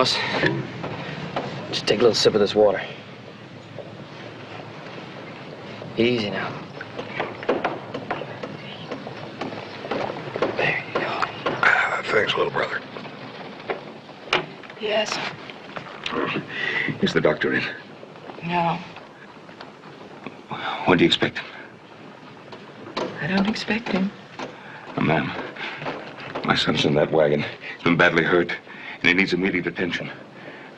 Hoss. Just take a little sip of this water. Easy now. There you go. Thanks, little brother. Yes. Is the doctor in? No. When do you expect him? I don't expect him. Ma'am, my son's in that wagon. He's been badly hurt, and he needs immediate attention.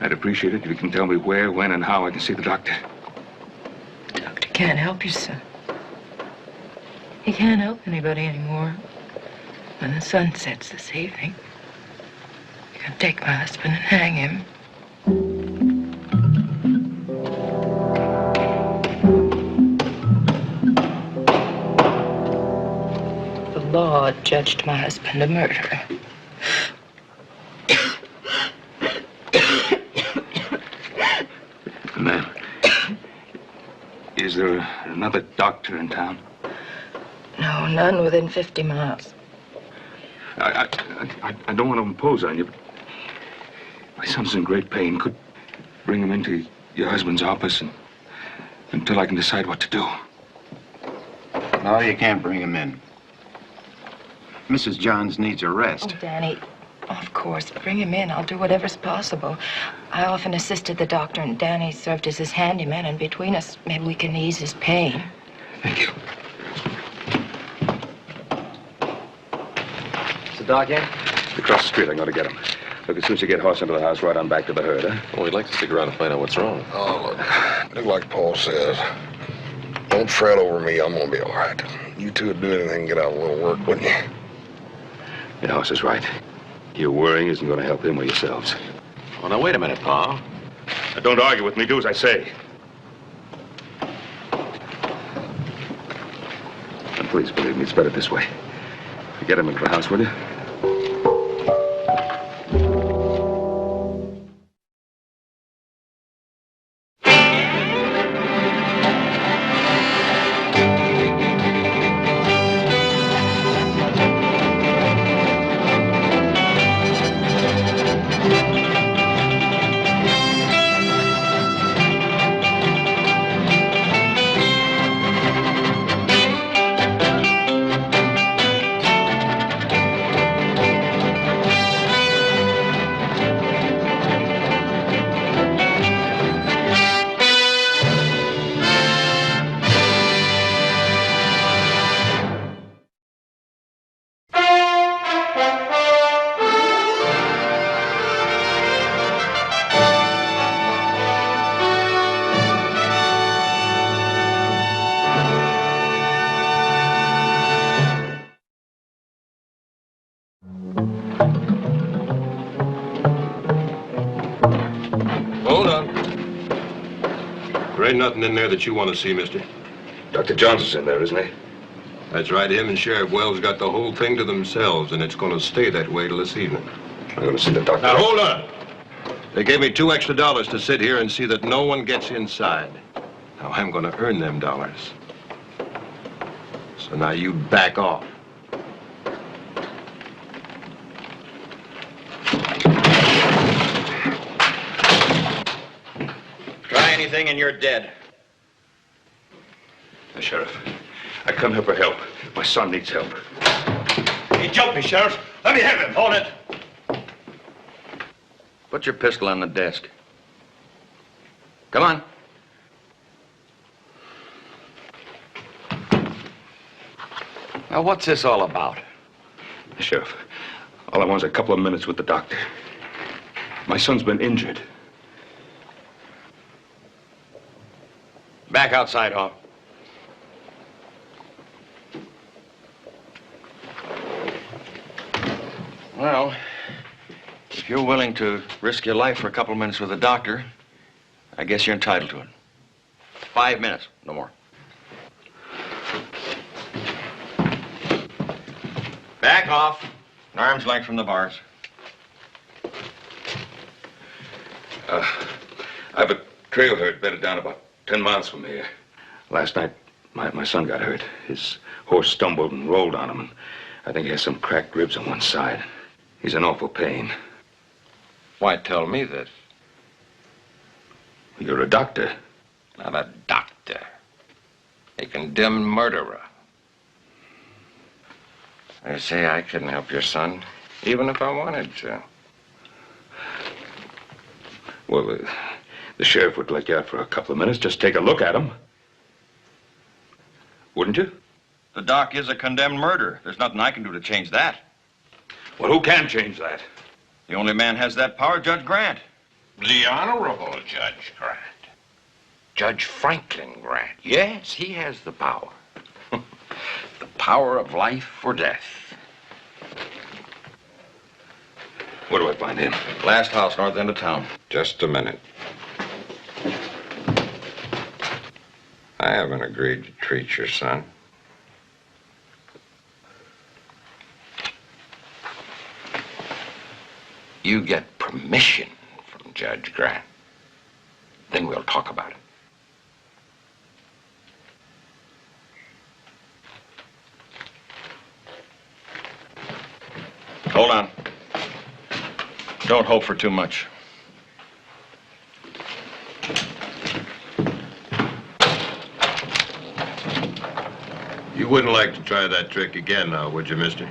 I'd appreciate it if you can tell me where, when, and how I can see the doctor. The doctor can't help your son. He can't help anybody anymore. When the sun sets this evening, you can take my husband and hang him. The law judged my husband a murderer. Ma'am, is there another doctor in town? No, none within 50 miles. I don't want to impose on you, but my son's in great pain. Could bring him into your husband's office until I can decide what to do. No, you can't bring him in. Mrs. Johns needs a rest. Oh, Danny, of course, bring him in. I'll do whatever's possible. I often assisted the doctor, and Danny served as his handyman, and between us, maybe we can ease his pain. Thank you. Is the doc in? Across the street, I'm going to get him. Look, as soon as you get Hoss into the house, right on back to the herd, huh? Well, we'd like to stick around and find out what's wrong. Oh, look, do like Paul says. Don't fret over me. I'm going to be all right. You two would do anything and get out a little work, wouldn't you? Yeah, Hoss is right. Your worrying isn't going to help him or yourselves. Oh, now, wait a minute, Pa. Now, don't argue with me. Do as I say. And please believe me, it's better this way. Get him into the house, will you? Nothing in there that you want to see, mister. Dr. Johnson's in there, isn't he? That's right. Him and Sheriff Wells got the whole thing to themselves, and it's going to stay that way till this evening. I'm going to see the doctor. Now, hold on. They gave me $2 extra to sit here and see that no one gets inside. Now, I'm going to earn them dollars. So now you back off. Anything and you're dead. Sheriff, I come here for help. My son needs help. He jumped me, Sheriff. Let me have him. Hold it. Put your pistol on the desk. Come on. Now, what's this all about? Sheriff, all I want is a couple of minutes with the doctor. My son's been injured. Back outside, Hawk. Well, if you're willing to risk your life for a couple of minutes with the doctor, I guess you're entitled to it. 5 minutes, no more. Back off. An arm's length from the bars. I have a trail herd bedded down about 10 miles from here. Last night, my son got hurt. His horse stumbled and rolled on him, and I think he has some cracked ribs on one side. He's in awful pain. Why tell me this? You're a doctor. Not a doctor. A condemned murderer. They say I couldn't help your son, even if I wanted to. Well, the sheriff would let you out for a couple of minutes. Just take a look at him. Wouldn't you? The doc is a condemned murderer. There's nothing I can do to change that. Well, who can change that? The only man has that power, Judge Grant. The Honorable Judge Grant. Judge Franklin Grant. Yes, he has the power. The power of life or death. Where do I find him? Last house, north end of town. Just a minute. I haven't agreed to treat your son. You get permission from Judge Grant. Then we'll talk about it. Hold on. Don't hope for too much. You wouldn't like to try that trick again now, would you, mister?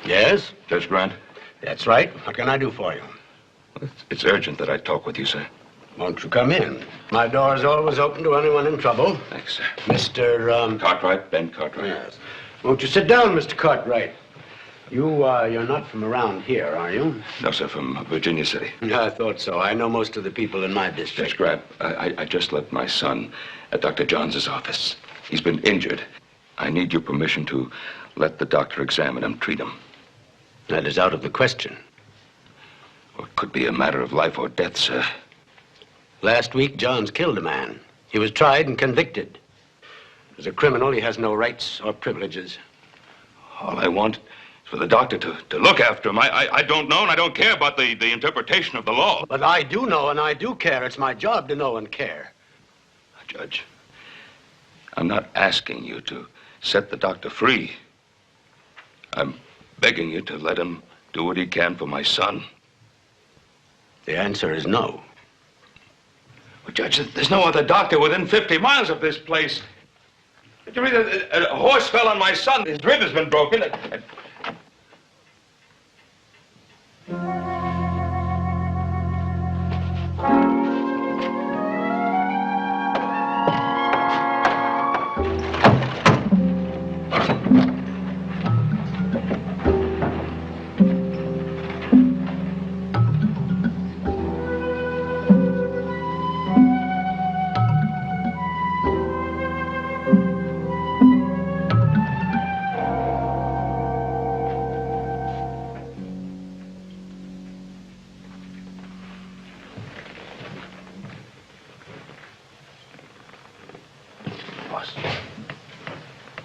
Yes? Judge Grant, That's right. What can I do for you? it's urgent that I talk with you, sir. Won't you come in? My door's always open to anyone in trouble. Thanks, sir. Mr. Cartwright, Ben Cartwright. Yes. Won't you sit down, Mr. Cartwright? You're not from around here, are you? No, sir, from Virginia City. Yeah, I thought so. I know most of the people in my Judge district. Grant, I just left my son at Dr. Johns' office. He's been injured. I need your permission to let the doctor examine him, treat him. That is out of the question. Well, it could be a matter of life or death, sir. Last week, Johns killed a man. He was tried and convicted. As a criminal, he has no rights or privileges. All I want is for the doctor to look after him. I don't know and I don't care about the interpretation of the law. But I do know and I do care. It's my job to know and care. Judge, I'm not asking you to set the doctor free. I'm begging you to let him do what he can for my son. The answer is no. Well, Judge, there's no other doctor within 50 miles of this place. Did you read a horse fell on my son? His rib has been broken.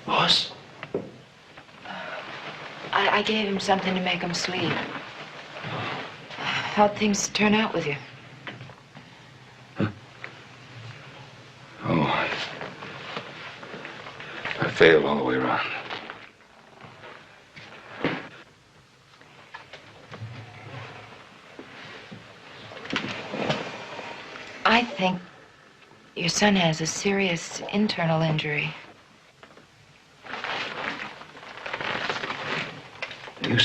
Boss? I gave him something to make him sleep. How'd things turn out with you? Oh, I failed all the way around. I think your son has a serious internal injury. You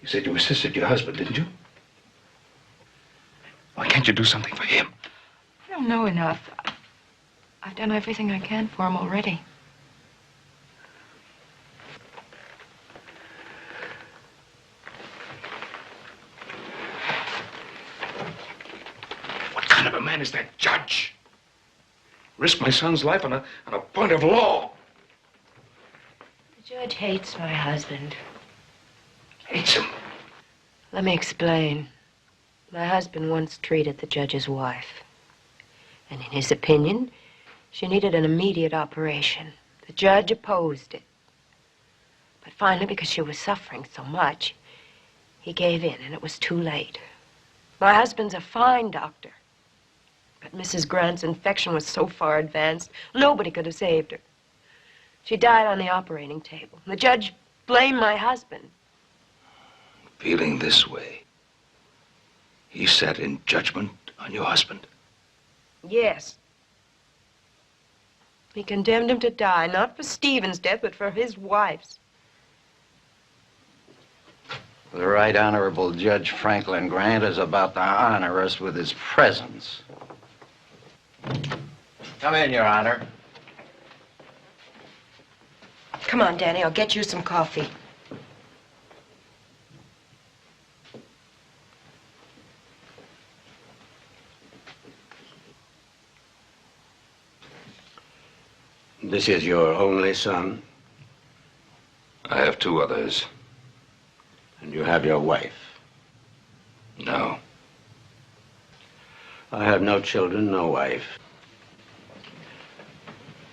said you assisted your husband, didn't you? Why can't you do something for him? I don't know enough. I've done everything I can for him already. What kind of a man is that judge? Risk my son's life on a point of law. The judge hates my husband. Hates him. Let me explain. My husband once treated the judge's wife. And in his opinion, she needed an immediate operation. The judge opposed it. But finally, because she was suffering so much, he gave in, and it was too late. My husband's a fine doctor. But Mrs. Grant's infection was so far advanced, nobody could have saved her. She died on the operating table. The judge blamed my husband. Feeling this way, he sat in judgment on your husband. Yes. He condemned him to die, not for Stephen's death, but for his wife's. The Right Honorable Judge Franklin Grant is about to honor us with his presence. Come in, Your Honor. Come on, Danny, I'll get you some coffee. This is your only son? I have two others. And you have your wife? No. I have no children, no wife.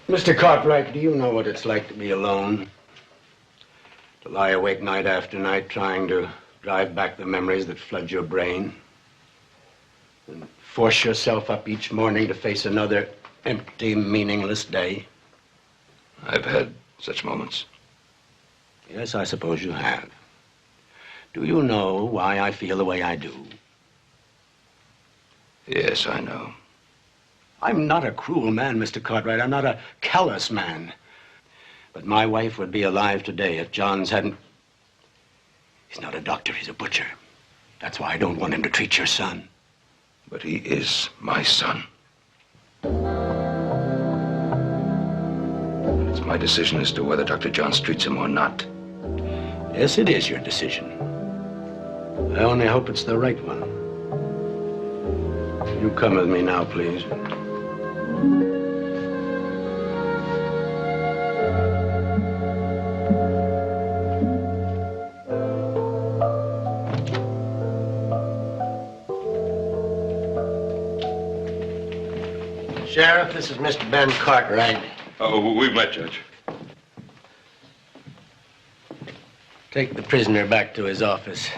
Mr. Cartwright, do you know what it's like to be alone? To lie awake night after night trying to drive back the memories that flood your brain? And force yourself up each morning to face another empty, meaningless day? I've had such moments. Yes, I suppose you have. Do you know why I feel the way I do? Yes, I know. I'm not a cruel man, Mr. Cartwright. I'm not a callous man. But my wife would be alive today if Johns hadn't... He's not a doctor, he's a butcher. That's why I don't want him to treat your son. But he is my son. It's my decision as to whether Dr. Johns treats him or not. Yes, it is your decision. I only hope it's the right one. You come with me now, please. Sheriff, this is Mr. Ben Cartwright. Oh, we've met, Judge. Take the prisoner back to his office.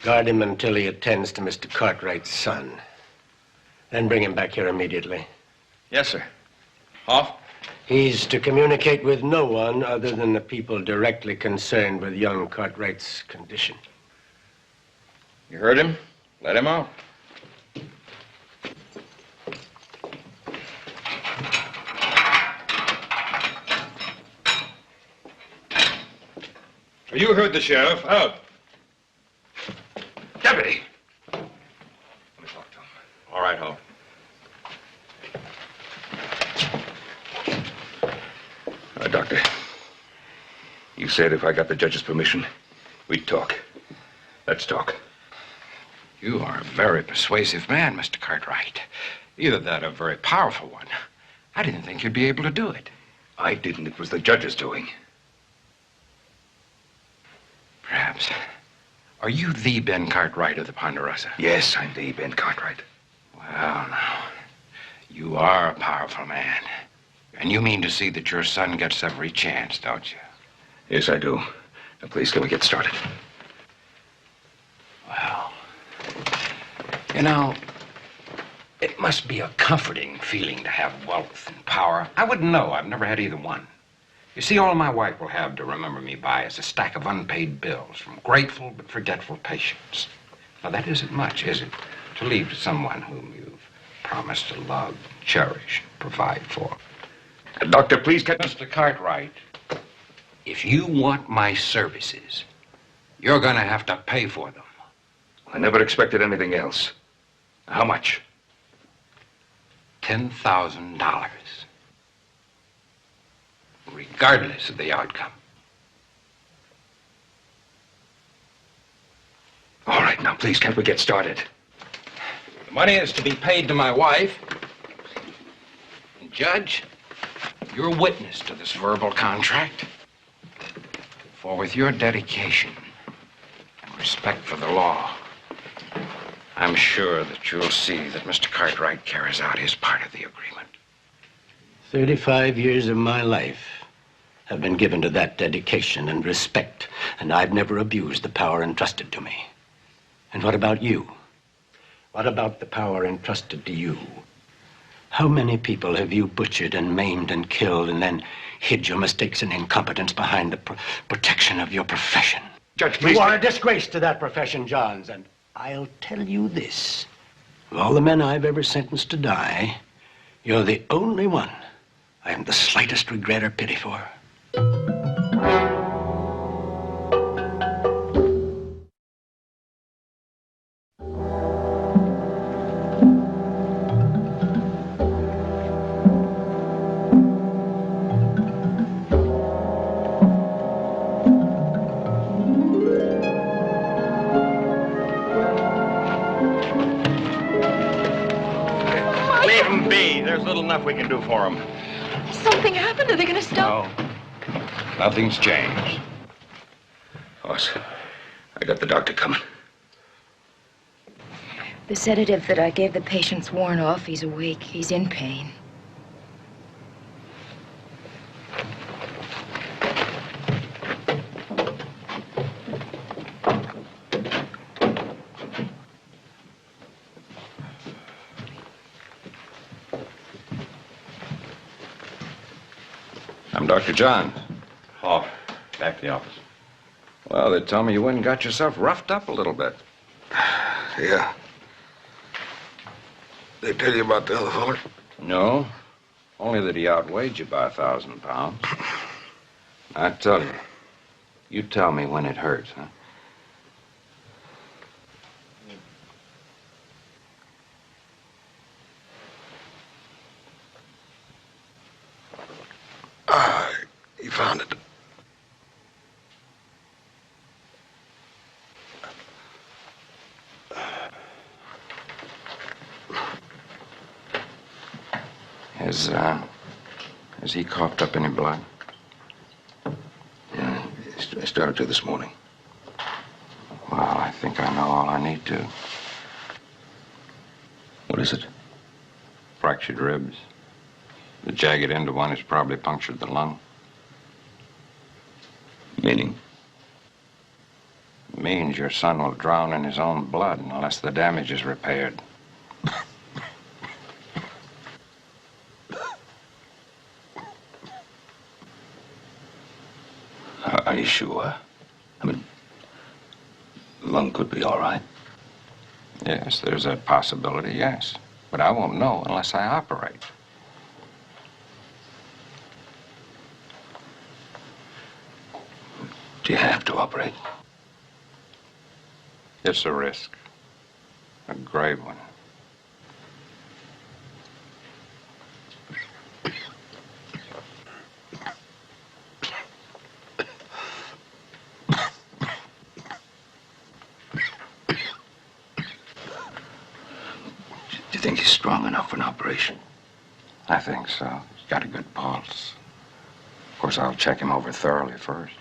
Guard him until he attends to Mr. Cartwright's son. Then bring him back here immediately. Yes, sir. Off? He's to communicate with no one other than the people directly concerned with young Cartwright's condition. You heard him? Let him out. You heard the sheriff. Out. Deputy. Let me talk to him. All right, Ho. Doctor, you said if I got the judge's permission, we'd talk. Let's talk. You are a very persuasive man, Mr. Cartwright. Either that or a very powerful one. I didn't think you'd be able to do it. I didn't. It was the judge's doing. Perhaps. Are you the Ben Cartwright of the Ponderosa? Yes, I'm the Ben Cartwright. Well, now, you are a powerful man. And you mean to see that your son gets every chance, don't you? Yes, I do. Now, please, can we get started? Well, you know, it must be a comforting feeling to have wealth and power. I wouldn't know. I've never had either one. You see, all my wife will have to remember me by is a stack of unpaid bills from grateful but forgetful patients. Now, that isn't much, is it? To leave to someone whom you've promised to love, cherish, provide for. Doctor, please get... Mr. Cartwright, if you want my services, you're going to have to pay for them. I never expected anything else. How much? $10,000. Regardless of the outcome. All right, now, please, can't we get started? The money is to be paid to my wife. And Judge, you're witness to this verbal contract. For with your dedication and respect for the law, I'm sure that you'll see that Mr. Cartwright carries out his part of the agreement. 35 years of my life have been given to that dedication and respect, and I've never abused the power entrusted to me. And what about you? What about the power entrusted to you? How many people have you butchered and maimed and killed and then hid your mistakes and incompetence behind the protection of your profession? Judge, please. You are a disgrace to that profession, Johns, and I'll tell you this. Of all the men I've ever sentenced to die, you're the only one I haven't the slightest regret or pity for. Leave him be. There's little enough we can do for him. Something happened. Are they going to stop? No. Nothing's changed. Boss, I got the doctor coming. The sedative that I gave the patient's worn off. He's awake. He's in pain. I'm Dr. John. Oh, back to the office. Well, they tell me you went and got yourself roughed up a little bit. Yeah. They tell you about the other feller? No, only that he outweighed you by 1,000 pounds. I tell you, you tell me when it hurts, huh? He found it. Has he coughed up any blood? Yeah, I started to this morning. Well, I think I know all I need to. What is it? Fractured ribs. The jagged end of one has probably punctured the lung. Meaning? Means your son will drown in his own blood unless the damage is repaired. Are you sure? I mean, the lung could be all right. Yes, there's a possibility, yes. But I won't know unless I operate. Do you have to operate? It's a risk. A grave one. Do you think he's strong enough for an operation? I think so. He's got a good pulse. Of course, I'll check him over thoroughly first.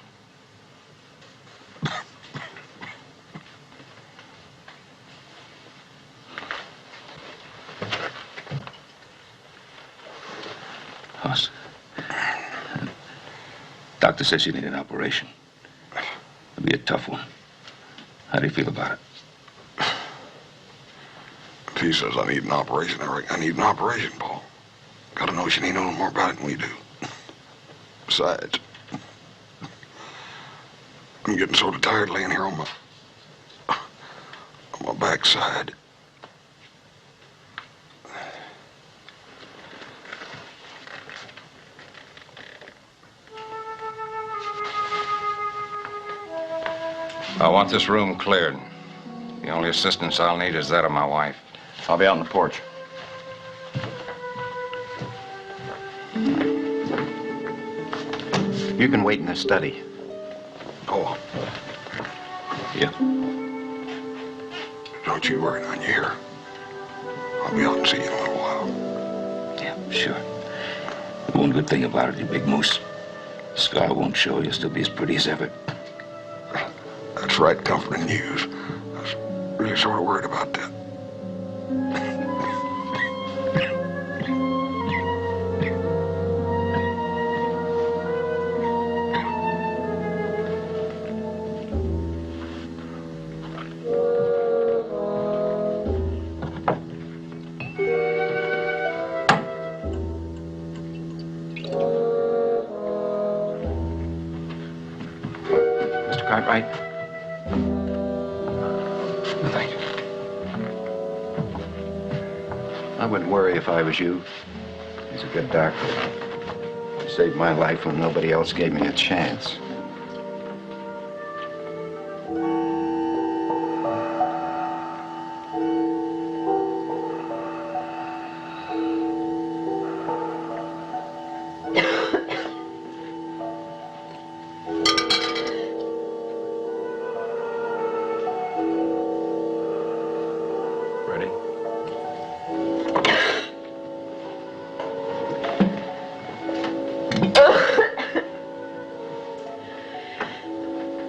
Hoss, doctor says you need an operation. It'll be a tough one. How do you feel about it? If he says I need an operation, I reckon I need an operation, Paul. Got a notion he knows more about it than we do. Besides, I'm getting sort of tired laying here on my backside. I want this room cleared. The only assistance I'll need is that of my wife. I'll be out on the porch. You can wait in the study. Oh, Yeah. don't you worry none, you hear? I'll be out and see you in a little while. Yeah, sure. The one good thing about it, you big moose, the scar won't show. You'll still be as pretty as ever. That's right, comforting news. I was really sort of worried about that. that right? Thank you. I wouldn't worry if I was you. He's a good doctor. He saved my life when nobody else gave me a chance. Ready?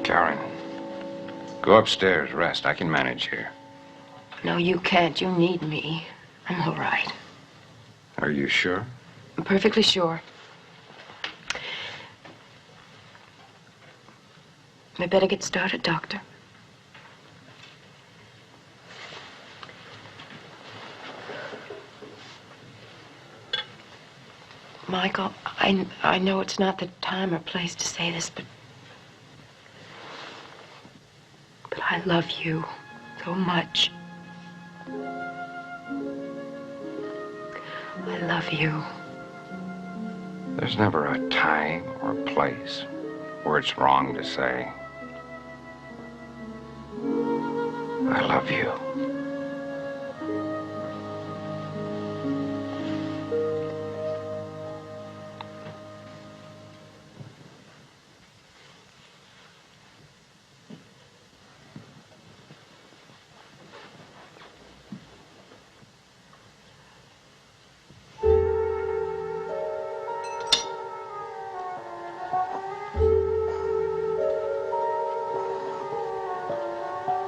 Karen, go upstairs, rest. I can manage here. No, you can't. You need me. I'm all right. Are you sure? I'm perfectly sure. I better get started, Doctor. Michael, I know it's not the time or place to say this, but I love you so much. I love you. There's never a time or a place where it's wrong to say, I love you.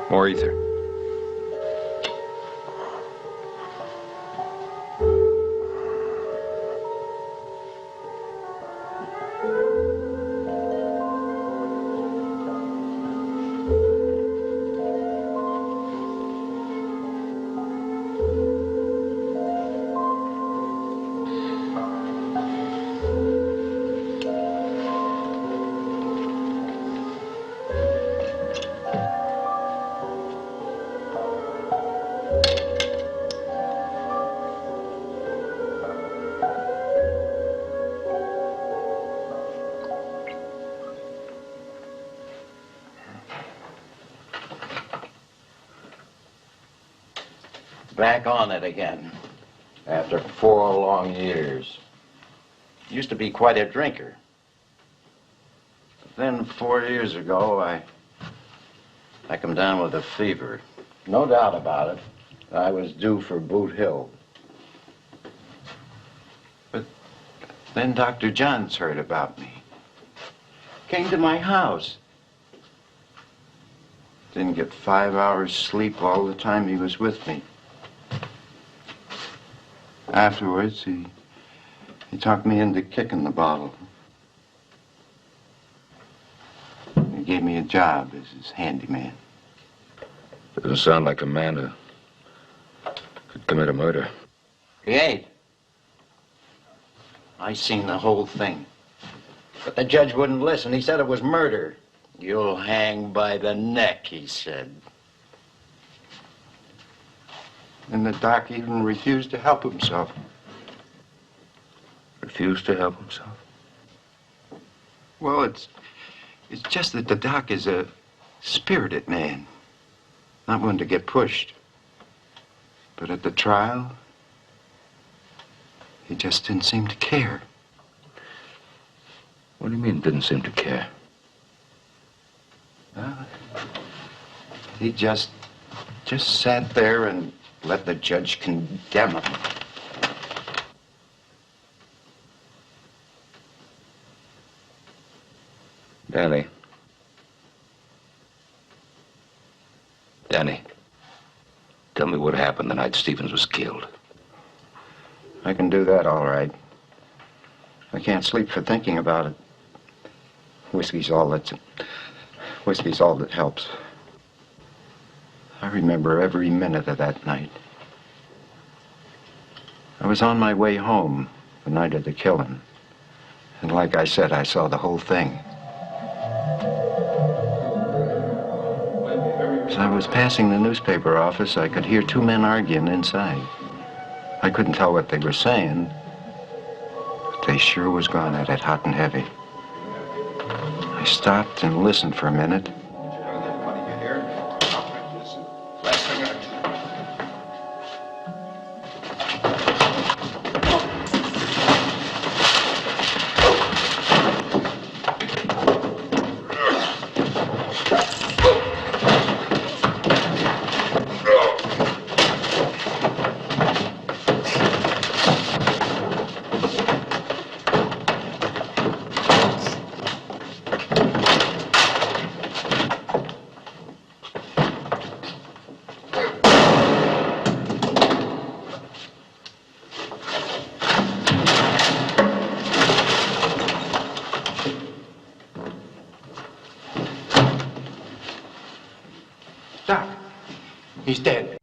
More ether. Back on it again, after 4 long years. Used to be quite a drinker. But then 4 years ago, I come down with a fever. No doubt about it. I was due for Boot Hill. But then Dr. Johns heard about me. Came to my house. Didn't get 5 hours sleep all the time he was with me. Afterwards, he talked me into kicking the bottle. He gave me a job as his handyman. Doesn't sound like a man who could commit a murder. He ain't. I seen the whole thing. But the judge wouldn't listen. He said it was murder. You'll hang by the neck, he said. And the doc even refused to help himself. Refused to help himself? Well, it's just that the doc is a spirited man. Not one to get pushed. But at the trial, he just didn't seem to care. What do you mean, didn't seem to care? He just sat there and let the judge condemn him. Danny. Danny, tell me what happened the night Stevens was killed. I can do that all right. I can't sleep for thinking about it. Whiskey's all that helps. I remember every minute of that night. I was on my way home the night of the killing. And like I said, I saw the whole thing. As I was passing the newspaper office, I could hear two men arguing inside. I couldn't tell what they were saying, but they sure was going at it hot and heavy. I stopped and listened for a minute. Doc, he's dead.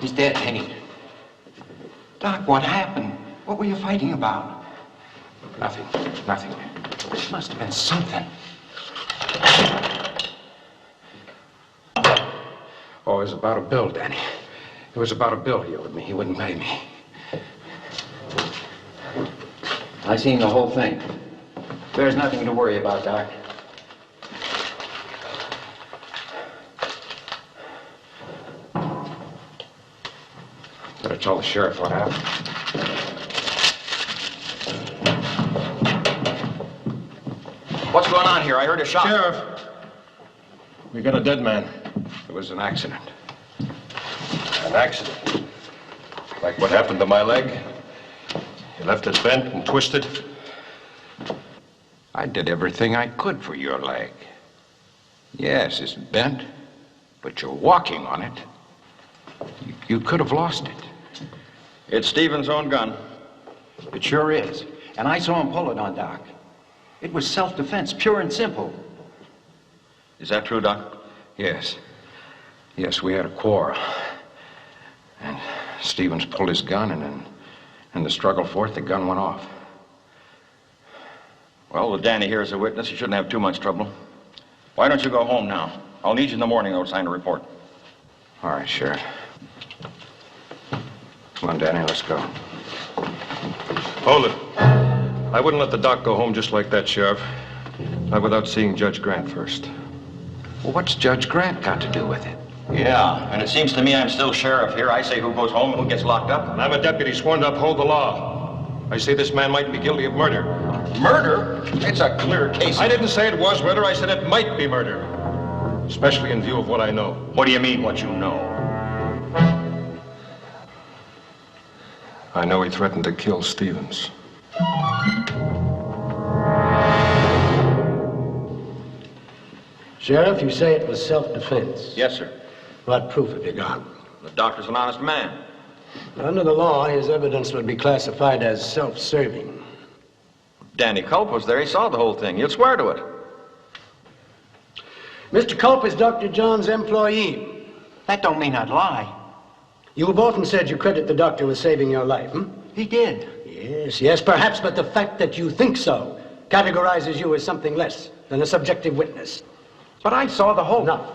He's dead, Henny. Doc, what happened? What were you fighting about? Nothing. It must have been something. Oh, it was about a bill, Danny. It was about a bill he owed me. He wouldn't pay me. I seen the whole thing. There's nothing to worry about, Doc. Better tell the sheriff what happened. What's going on here? I heard a shot. Sheriff, we got a dead man. It was an accident. An accident. Like what happened to my leg? You left it bent and twisted? I did everything I could for your leg. Yes, it's bent, but you're walking on it. You could have lost it. It's Stevens' own gun. It sure is. And I saw him pull it on Doc. It was self-defense, pure and simple. Is that true, Doc? Yes. Yes, we had a quarrel. And Stevens pulled his gun, and then in the struggle for it, the gun went off. Well, with Danny here as a witness, you shouldn't have too much trouble. Why don't you go home now? I'll need you in the morning, though, to sign a report. All right, Sheriff. Come on, Danny, let's go. Hold it. I wouldn't let the doc go home just like that, Sheriff. Not without seeing Judge Grant first. Well, what's Judge Grant got to do with it? Yeah, and it seems to me I'm still sheriff here. I say who goes home and who gets locked up. And I'm a deputy sworn to uphold the law. I say this man might be guilty of murder. Murder? It's a clear case. I didn't say it was murder. I said it might be murder. Especially in view of what I know. What do you mean, what you know? I know he threatened to kill Stevens. Sheriff, you say it was self-defense. Yes, sir. What proof have you got? The doctor's an honest man. Under the law, his evidence would be classified as self-serving. Danny Culp was there. He saw the whole thing. He'll swear to it. Mr. Culp is Dr. John's employee. That don't mean I'd lie. You've often said you credit the doctor with saving your life, hmm? He did. Yes, perhaps, but the fact that you think so categorizes you as something less than a subjective witness. But I saw the whole... Now,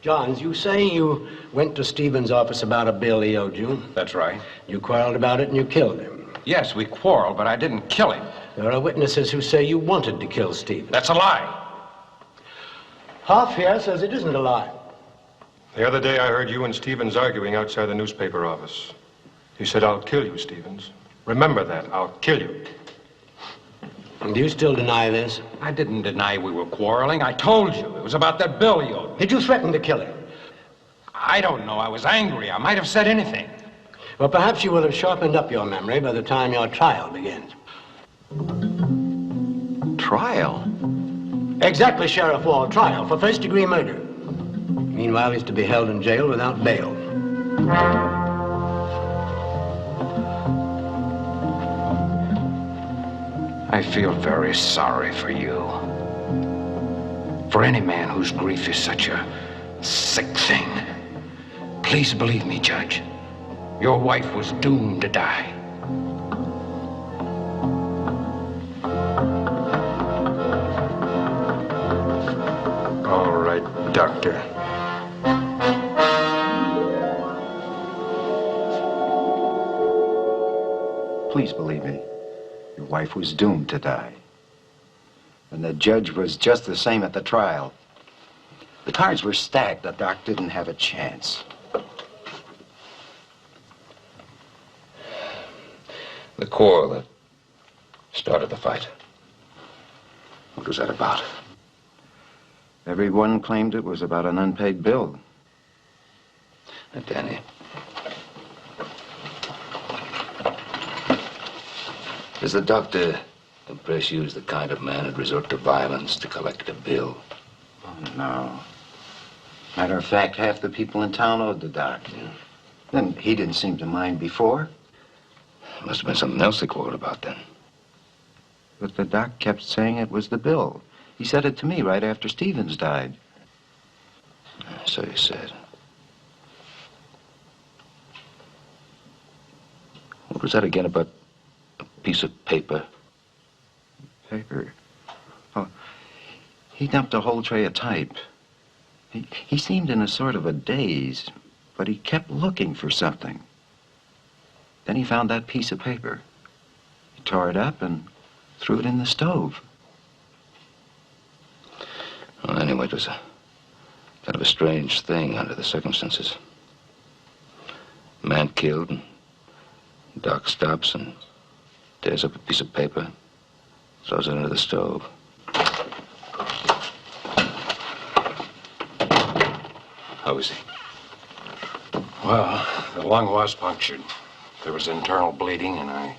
Johns, you say you went to Stevens' office about a bill he owed you. That's right. You quarreled about it and you killed him. Yes, we quarreled, but I didn't kill him. There are witnesses who say you wanted to kill Stevens. That's a lie. Hoff here says it isn't a lie. The other day I heard you and Stevens arguing outside the newspaper office. He said, "I'll kill you, Stevens. Remember that, I'll kill you." And do you still deny this? I didn't deny we were quarreling. I told you. It was about that bill you owed me. Did you threaten to kill him? I don't know. I was angry. I might have said anything. Well, perhaps you will have sharpened up your memory by the time your trial begins. Trial? Exactly, Sheriff Wall. Trial for first-degree murder. Meanwhile, he's to be held in jail without bail. I feel very sorry for you. For any man whose grief is such a sick thing. Please believe me, Judge. Your wife was doomed to die. doctor. Please believe me. Your wife was doomed to die. And the judge was just the same at the trial. The cards were stacked. The doc didn't have a chance. The quarrel that started the fight. What was that about? Everyone claimed it was about an unpaid bill. Now, Danny. Does the doctor impress you as the kind of man who'd resort to violence to collect a bill? Oh, no. Matter of fact, half the people in town owed the doc. Yeah. Then he didn't seem to mind before. Must have been something else they quarreled about then. But the doc kept saying it was the bill. He said it to me right after Stevens died. So you said. What was that again about a piece of paper? Paper? Oh, he dumped a whole tray of type. He seemed in a sort of a daze, but he kept looking for something. Then he found that piece of paper. He tore it up and threw it in the stove. Well, anyway, it was a kind of a strange thing under the circumstances. Man killed, and Doc stops and tears up a piece of paper, throws it into the stove. How is he? Well, the lung was punctured. There was internal bleeding, and I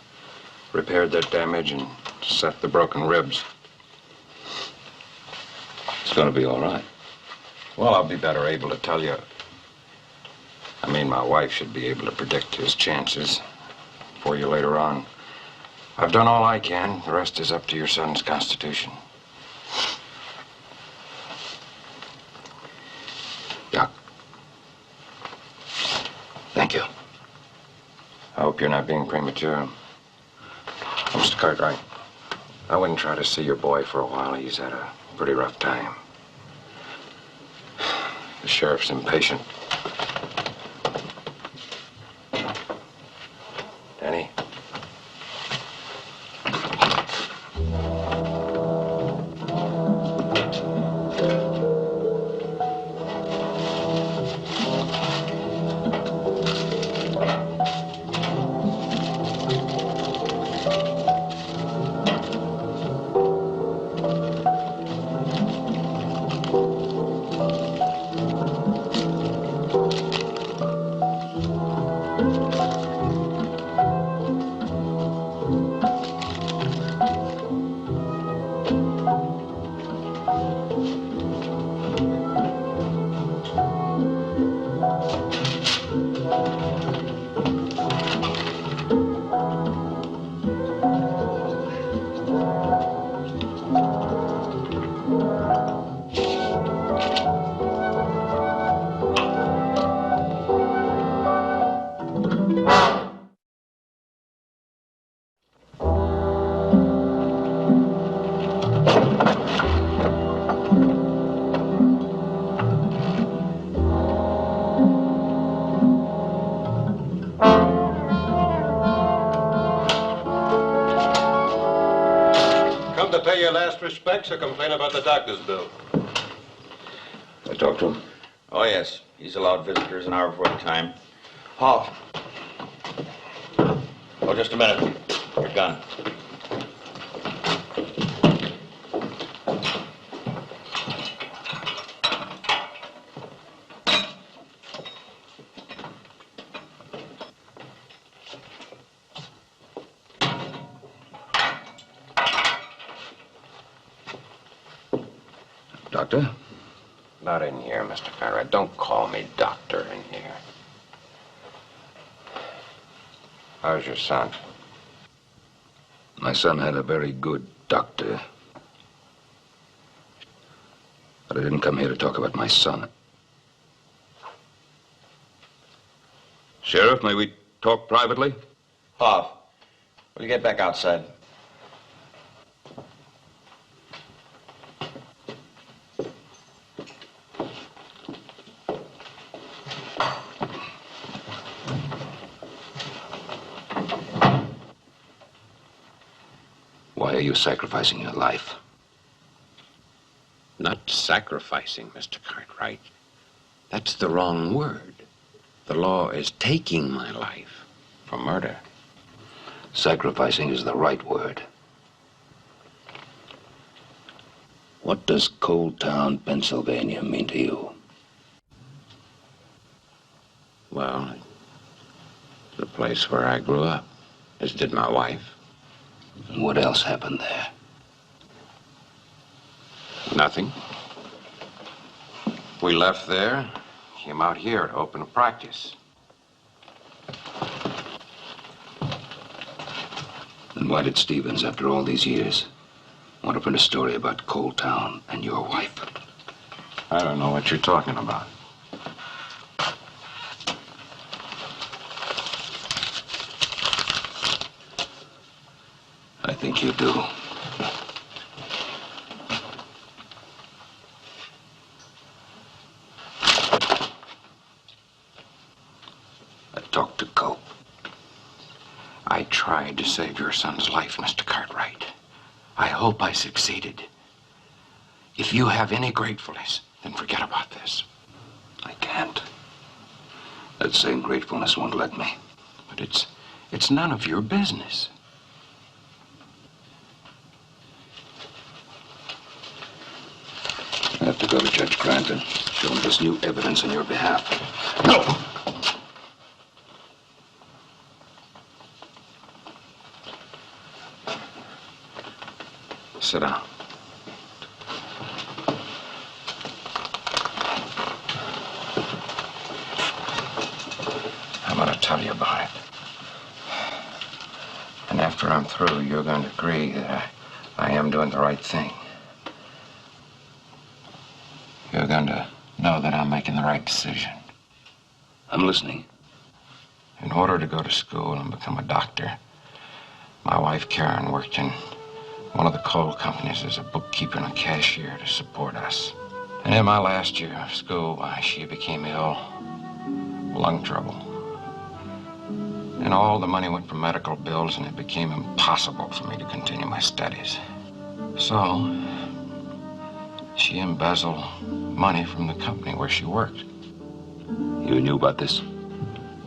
repaired that damage and set the broken ribs. It's going to be all right. Well, I'll be better able to tell you. I mean, my wife should be able to predict his chances for you later on. I've done all I can. The rest is up to your son's constitution. Doc. Thank you. I hope you're not being premature. Mr. Cartwright, I wouldn't try to see your boy for a while. He's had a pretty rough time. The sheriff's impatient. Danny? Come to pay your last respects or complain about the doctor's bill? I talked to him. Oh, yes. He's allowed visitors an hour before the time. Hoff. Oh, just a minute. Your gun. Doctor? Not in here, Mr. Cartwright. Don't call me doctor in here. How's your son? My son had a very good doctor. But I didn't come here to talk about my son. Sheriff, may we talk privately? Hoff, will you get back outside? are you sacrificing your life? Not sacrificing, Mr. Cartwright. That's the wrong word. The law is taking my life for murder. Sacrificing is the right word. What does Cold Town, Pennsylvania mean to you? Well, the place where I grew up, as did my wife. And what else happened there? Nothing. We left there, came out here to open a practice. Then why did Stevens, after all these years, want to print a story about Cold Town and your wife? I don't know what you're talking about. I think you do. I talked to Cope. I tried to save your son's life, Mr. Cartwright. I hope I succeeded. If you have any gratefulness, then forget about this. I can't. That same gratefulness won't let me. But it's none of your business. I have to go to Judge Grant and show him this new evidence on your behalf. No! Sit down. I'm going to tell you about it. And after I'm through, you're going to agree that I am doing the right thing. You're going to know that I'm making the right decision. I'm listening. In order to go to school and become a doctor, my wife Karen worked in one of the coal companies as a bookkeeper and a cashier to support us. And in my last year of school, she became ill, lung trouble. And all the money went for medical bills, and it became impossible for me to continue my studies. So, she embezzled money from the company where she worked. You knew about this?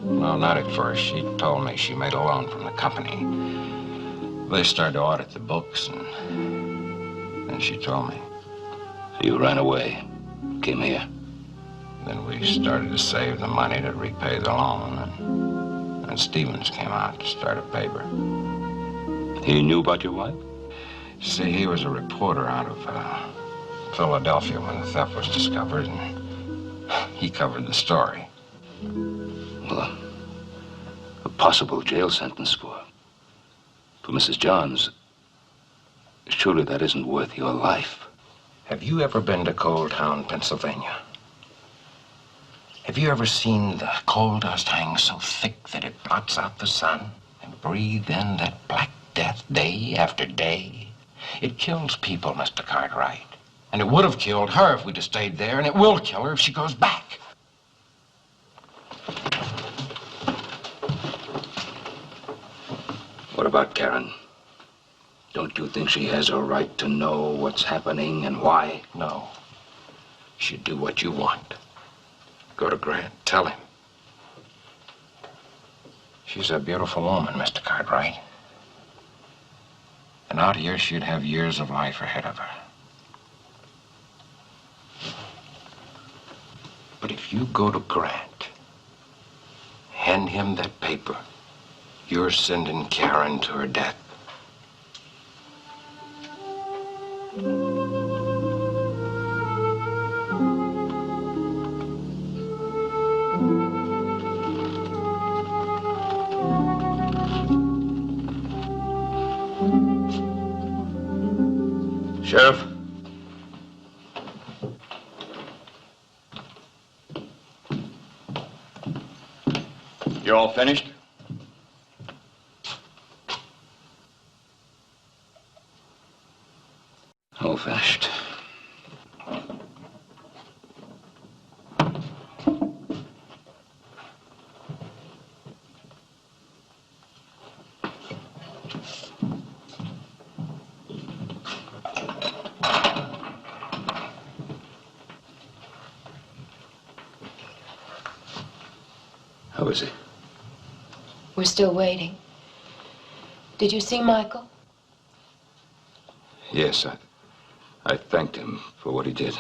Well, not at first. She told me she made a loan from the company. They started to audit the books, and she told me. So you ran away, came here. Then we started to save the money to repay the loan, and Stevens came out to start a paper. He knew about your wife? See, he was a reporter out of Philadelphia when the theft was discovered, and he covered the story. Well, a possible jail sentence for Mrs. Johns. Surely that isn't worth your life. Have you ever been to Coal Town, Pennsylvania? Have you ever seen the coal dust hang so thick that it blots out the sun and breathe in that black death day after day? It kills people, Mr. Cartwright. And it would have killed her if we'd have stayed there, and it will kill her if she goes back. What about Karen? Don't you think she has a right to know what's happening and why? No. She'd do what you want. Go to Grant, tell him. She's a beautiful woman, Mr. Cartwright. And out here, she'd have years of life ahead of her. But if you go to Grant, hand him that paper, you're sending Karen to her death. Sheriff? You all finished? All finished. How is he? We're still waiting. Did you see Michael? Yes, I thanked him for what he did.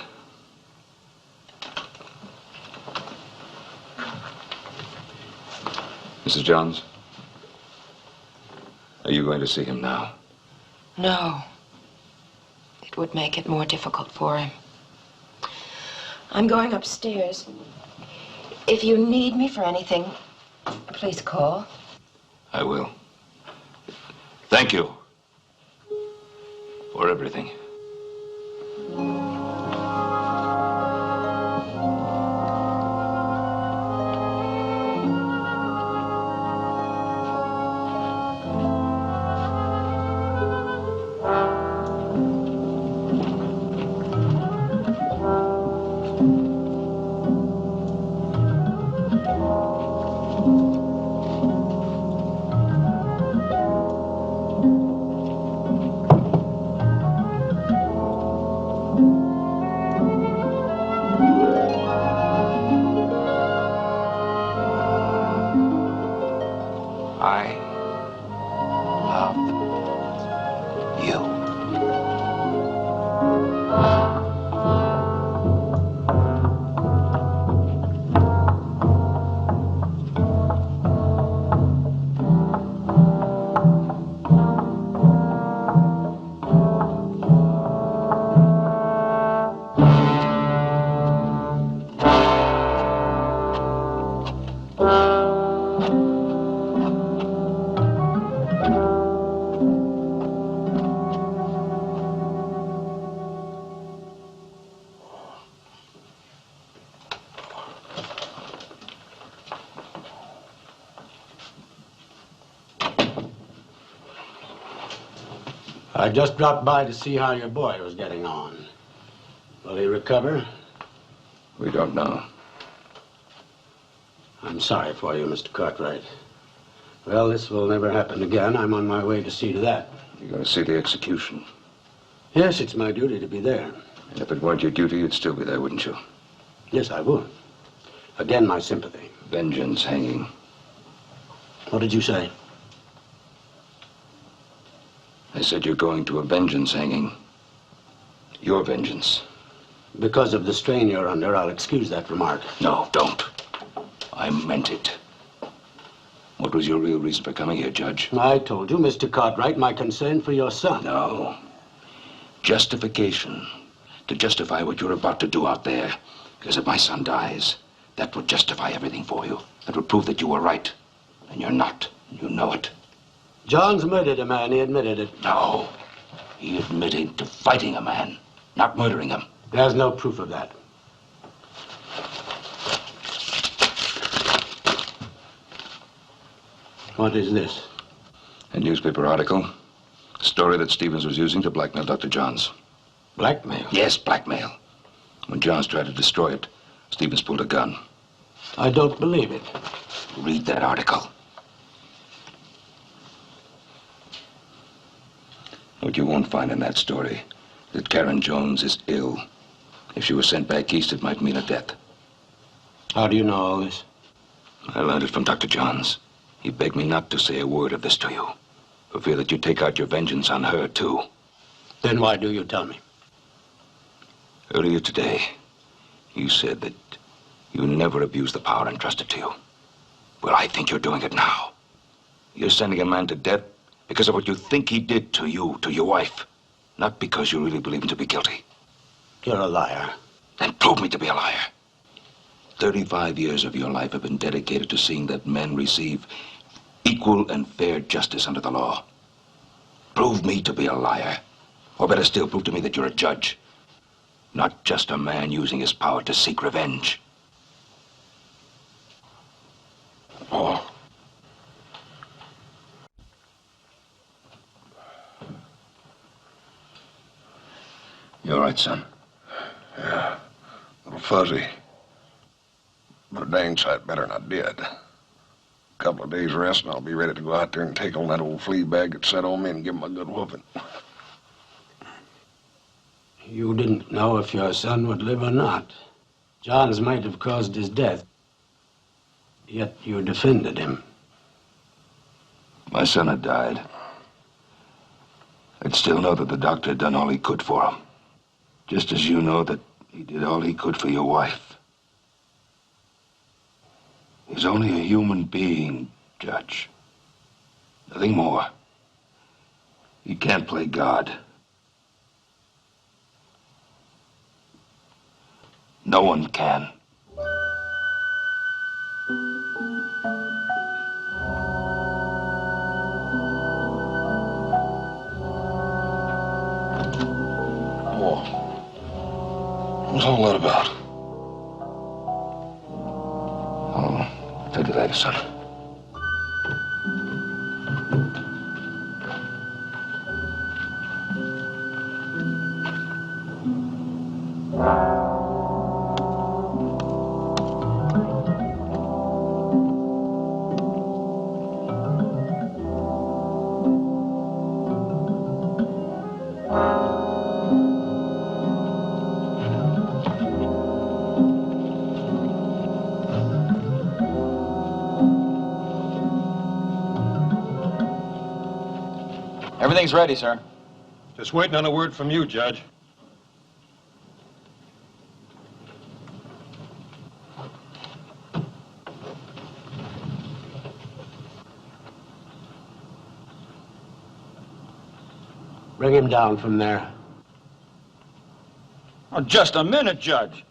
Mrs. Johns, are you going to see him now? No. It would make it more difficult for him. I'm going upstairs. If you need me for anything, please call. I will. Thank you for everything. I love you. I just dropped by to see how your boy was getting on. Will he recover? We don't know. I'm sorry for you, Mr. Cartwright. Well, this will never happen again. I'm on my way to see to that. You're going to see the execution. Yes, it's my duty to be there. And if it weren't your duty, you'd still be there, wouldn't you? Yes, I would. Again, my sympathy. Vengeance hanging. What did you say? I said you're going to a vengeance hanging. Your vengeance. Because of the strain you're under, I'll excuse that remark. No, don't. I meant it. What was your real reason for coming here, Judge? I told you, Mr. Cartwright, my concern for your son. No. Justification. To justify what you're about to do out there. Because if my son dies, that would justify everything for you. That would prove that you were right. And you're not. You know it. John's murdered a man. He admitted it. No. He admitted to fighting a man, not murdering him. There's no proof of that. What is this? A newspaper article. A story that Stevens was using to blackmail Dr. Johns. Blackmail? Yes, blackmail. When Johns tried to destroy it, Stevens pulled a gun. I don't believe it. Read that article. What you won't find in that story, that Karen Jones is ill. If she was sent back east, it might mean a death. How do you know all this? I learned it from Dr. Johns. He begged me not to say a word of this to you, for fear that you'd take out your vengeance on her, too. Then why do you tell me? Earlier today, you said that you never abused the power entrusted to you. Well, I think you're doing it now. You're sending a man to death because of what you think he did to you, to your wife. Not because you really believe him to be guilty. You're a liar. Then prove me to be a liar. 35 years of your life have been dedicated to seeing that men receive equal and fair justice under the law. Prove me to be a liar. Or better still, prove to me that you're a judge. Not just a man using his power to seek revenge. Oh. You all right, son? Yeah, a little fuzzy. But a dang sight better than I did. A couple of days rest and I'll be ready to go out there and take on that old flea bag that set on me and give him a good whooping. You didn't know if your son would live or not. Johns might have caused his death. Yet you defended him. My son had died. I'd still know that the doctor had done all he could for him. Just as you know that he did all he could for your wife. He's only a human being, Judge. Nothing more. He can't play God. No one can. What's all that about? I'll tell you later, son. Everything's ready, sir. Just waiting on a word from you, Judge. Bring him down from there. Oh, just a minute, Judge.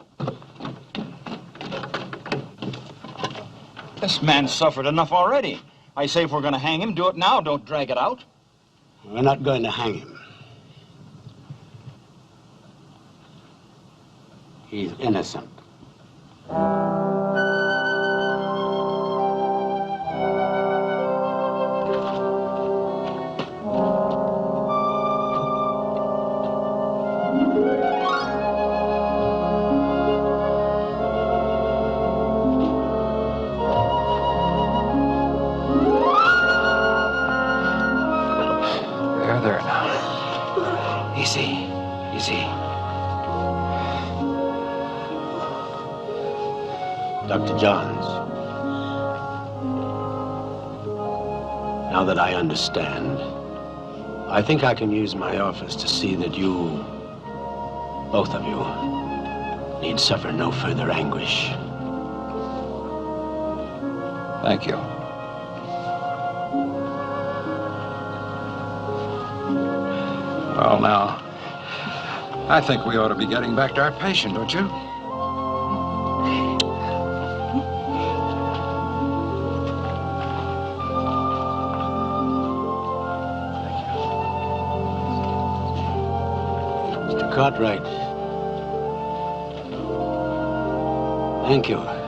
This man suffered enough already. I say if we're going to hang him, do it now. Don't drag it out. We're not going to hang him. He's innocent. There now. Easy, easy. Dr. Johns, now that I understand, I think I can use my office to see that you, both of you, need suffer no further anguish. Thank you. Well, now, I think we ought to be getting back to our patient, don't you? Mr. Cartwright, thank you.